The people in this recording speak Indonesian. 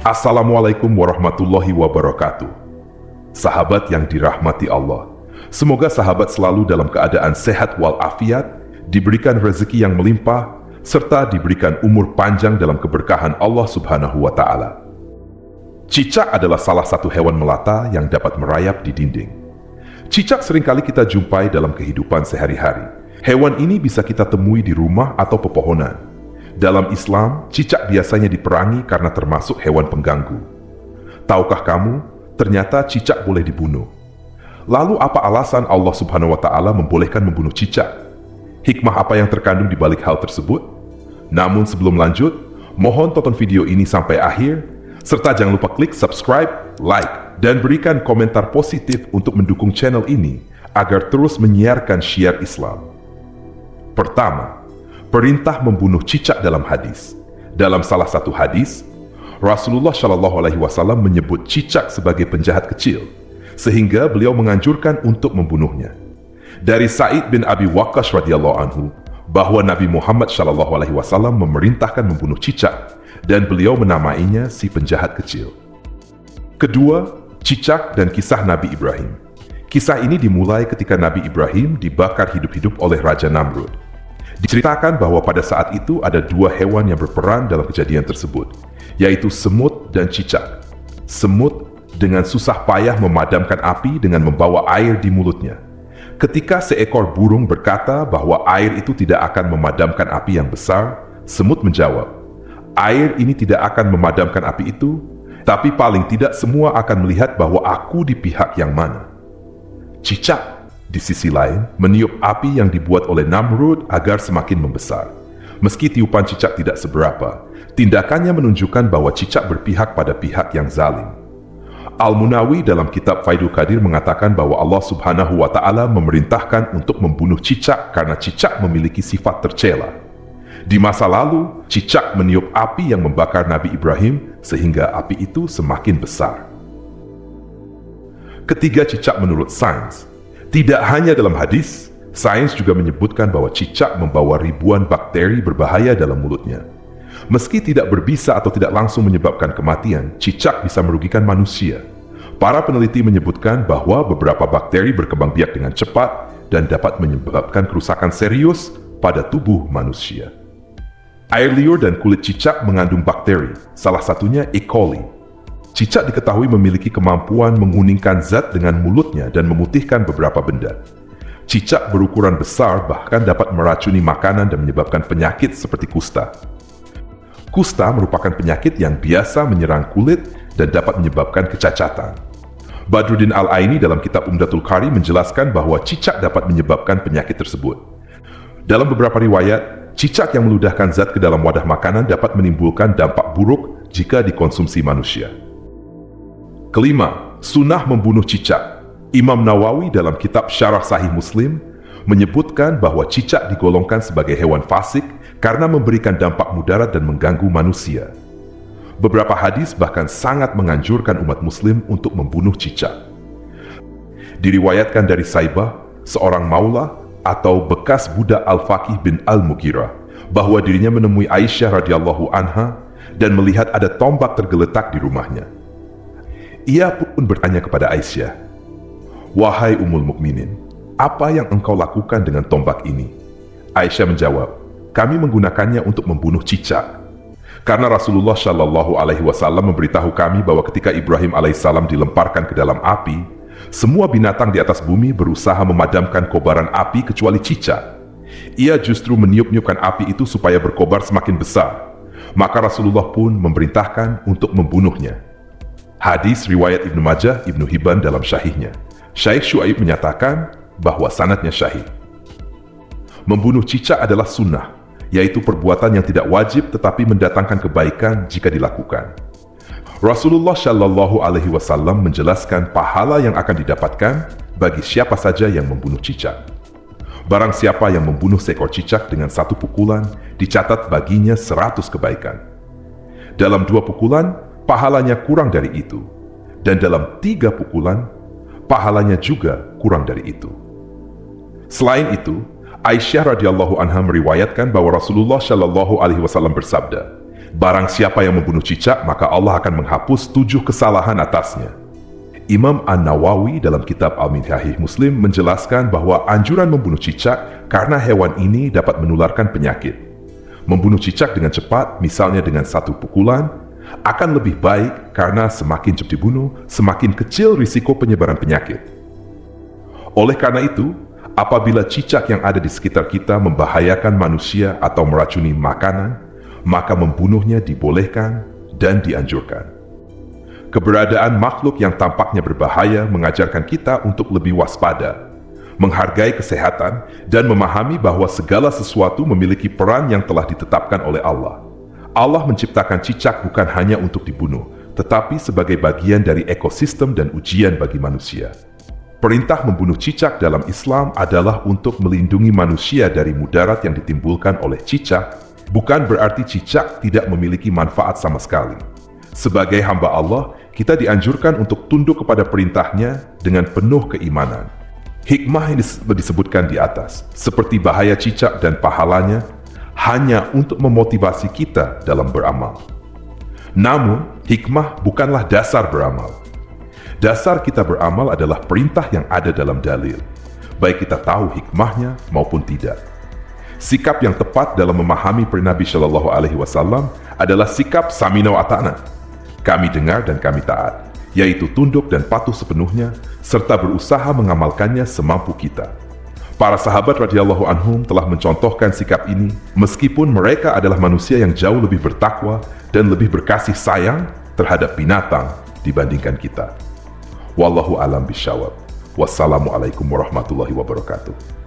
Assalamualaikum warahmatullahi wabarakatuh. Sahabat yang dirahmati Allah, semoga sahabat selalu dalam keadaan sehat walafiat, diberikan rezeki yang melimpah, serta diberikan umur panjang dalam keberkahan Allah Subhanahu wa Ta'ala. Cicak adalah salah satu hewan melata yang dapat merayap di dinding. Cicak seringkali kita jumpai dalam kehidupan sehari-hari. Hewan ini bisa kita temui di rumah atau pepohonan. Dalam Islam, cicak biasanya diperangi karena termasuk hewan pengganggu. Tahukah kamu, ternyata cicak boleh dibunuh. Lalu apa alasan Allah Subhanahu wa Ta'ala membolehkan membunuh cicak? Hikmah apa yang terkandung di balik hal tersebut? Namun sebelum lanjut, mohon tonton video ini sampai akhir, serta jangan lupa klik subscribe, like, dan berikan komentar positif untuk mendukung channel ini agar terus menyiarkan syiar Islam. Pertama, perintah membunuh cicak dalam hadis. Dalam salah satu hadis, Rasulullah Shallallahu Alaihi Wasallam menyebut cicak sebagai penjahat kecil, sehingga beliau menganjurkan untuk membunuhnya. Dari Sa'id bin Abi Waqqas radhiyallahu anhu, bahwa Nabi Muhammad Shallallahu Alaihi Wasallam memerintahkan membunuh cicak, dan beliau menamainya si penjahat kecil. Kedua, cicak dan kisah Nabi Ibrahim. Kisah ini dimulai ketika Nabi Ibrahim dibakar hidup-hidup oleh Raja Namrud. Diceritakan bahwa pada saat itu ada dua hewan yang berperan dalam kejadian tersebut, yaitu semut dan cicak. Semut dengan susah payah memadamkan api dengan membawa air di mulutnya. Ketika seekor burung berkata bahwa air itu tidak akan memadamkan api yang besar, semut menjawab, "Air ini tidak akan memadamkan api itu, tapi paling tidak semua akan melihat bahwa aku di pihak yang mana." Cicak di sisi lain, meniup api yang dibuat oleh Namrud agar semakin membesar. Meski tiupan cicak tidak seberapa, tindakannya menunjukkan bahwa cicak berpihak pada pihak yang zalim. Al-Munawi dalam kitab Faidul Qadir mengatakan bahwa Allah Subhanahu wa Ta'ala memerintahkan untuk membunuh cicak karena cicak memiliki sifat tercela. Di masa lalu, cicak meniup api yang membakar Nabi Ibrahim sehingga api itu semakin besar. Ketiga, cicak menurut sains. Tidak hanya dalam hadis, sains juga menyebutkan bahwa cicak membawa ribuan bakteri berbahaya dalam mulutnya. Meski tidak berbisa atau tidak langsung menyebabkan kematian, cicak bisa merugikan manusia. Para peneliti menyebutkan bahwa beberapa bakteri berkembang biak dengan cepat dan dapat menyebabkan kerusakan serius pada tubuh manusia. Air liur dan kulit cicak mengandung bakteri, salah satunya E. coli. Cicak diketahui memiliki kemampuan menguningkan zat dengan mulutnya dan memutihkan beberapa benda. Cicak berukuran besar bahkan dapat meracuni makanan dan menyebabkan penyakit seperti kusta. Kusta merupakan penyakit yang biasa menyerang kulit dan dapat menyebabkan kecacatan. Badruddin Al-Aini dalam kitab Umdatul Qari menjelaskan bahwa cicak dapat menyebabkan penyakit tersebut. Dalam beberapa riwayat, cicak yang meludahkan zat ke dalam wadah makanan dapat menimbulkan dampak buruk jika dikonsumsi manusia. Kelima, sunnah membunuh cicak. Imam Nawawi dalam kitab Syarah Sahih Muslim menyebutkan bahwa cicak digolongkan sebagai hewan fasik karena memberikan dampak mudarat dan mengganggu manusia. Beberapa hadis bahkan sangat menganjurkan umat muslim untuk membunuh cicak. Diriwayatkan dari Saibah, seorang maula atau bekas budak Al-Faqih bin Al-Mughirah, bahwa dirinya menemui Aisyah radhiyallahu anha dan melihat ada tombak tergeletak di rumahnya. Ia pun bertanya kepada Aisyah, "Wahai Ummul Mukminin, apa yang engkau lakukan dengan tombak ini?" Aisyah menjawab, "Kami menggunakannya untuk membunuh cicak." Karena Rasulullah Shallallahu Alaihi Wasallam memberitahu kami bahwa ketika Ibrahim alaihissalam dilemparkan ke dalam api, semua binatang di atas bumi berusaha memadamkan kobaran api kecuali cicak. Ia justru meniup-niupkan api itu supaya berkobar semakin besar. Maka Rasulullah pun memerintahkan untuk membunuhnya. Hadis riwayat Ibnu Majah, Ibnu Hibban dalam syahihnya. Syekh Syuaib menyatakan bahwa sanadnya syahih. Membunuh cicak adalah sunnah, yaitu perbuatan yang tidak wajib tetapi mendatangkan kebaikan jika dilakukan. Rasulullah Shallallahu Alaihi Wasallam menjelaskan pahala yang akan didapatkan bagi siapa saja yang membunuh cicak. Barang siapa yang membunuh seekor cicak dengan satu pukulan, dicatat baginya 100 kebaikan. Dalam 2 pukulan, pahalanya kurang dari itu, dan dalam 3 pukulan, pahalanya juga kurang dari itu. Selain itu, Aisyah radhiyallahu anha meriwayatkan bahwa Rasulullah Shallallahu Alaihi Wasallam bersabda, Barang siapa yang membunuh cicak, maka Allah akan menghapus 7 kesalahan atasnya. Imam An-Nawawi dalam kitab Al-Minhaj Muslim menjelaskan bahwa anjuran membunuh cicak karena hewan ini dapat menularkan penyakit. Membunuh cicak dengan cepat, misalnya dengan 1 pukulan, akan lebih baik karena semakin cepat dibunuh, semakin kecil risiko penyebaran penyakit. Oleh karena itu, apabila cicak yang ada di sekitar kita membahayakan manusia atau meracuni makanan, maka membunuhnya dibolehkan dan dianjurkan. Keberadaan makhluk yang tampaknya berbahaya mengajarkan kita untuk lebih waspada, menghargai kesehatan, dan memahami bahwa segala sesuatu memiliki peran yang telah ditetapkan oleh Allah. Allah menciptakan cicak bukan hanya untuk dibunuh, tetapi sebagai bagian dari ekosistem dan ujian bagi manusia. Perintah membunuh cicak dalam Islam adalah untuk melindungi manusia dari mudarat yang ditimbulkan oleh cicak, bukan berarti cicak tidak memiliki manfaat sama sekali. Sebagai hamba Allah, kita dianjurkan untuk tunduk kepada perintahnya dengan penuh keimanan. Hikmah yang disebutkan di atas, seperti bahaya cicak dan pahalanya, hanya untuk memotivasi kita dalam beramal. Namun, hikmah bukanlah dasar beramal. Dasar kita beramal adalah perintah yang ada dalam dalil, baik kita tahu hikmahnya maupun tidak. Sikap yang tepat dalam memahami perintah Nabi Shallallahu Alaihi Wasallam adalah sikap samina wa ata'na. Kami dengar dan kami taat, yaitu tunduk dan patuh sepenuhnya, serta berusaha mengamalkannya semampu kita. Para sahabat radhiyallahu anhum telah mencontohkan sikap ini, meskipun mereka adalah manusia yang jauh lebih bertakwa dan lebih berkasih sayang terhadap binatang dibandingkan kita. Wallahu a'lam bishawab. Wassalamualaikum warahmatullahi wabarakatuh.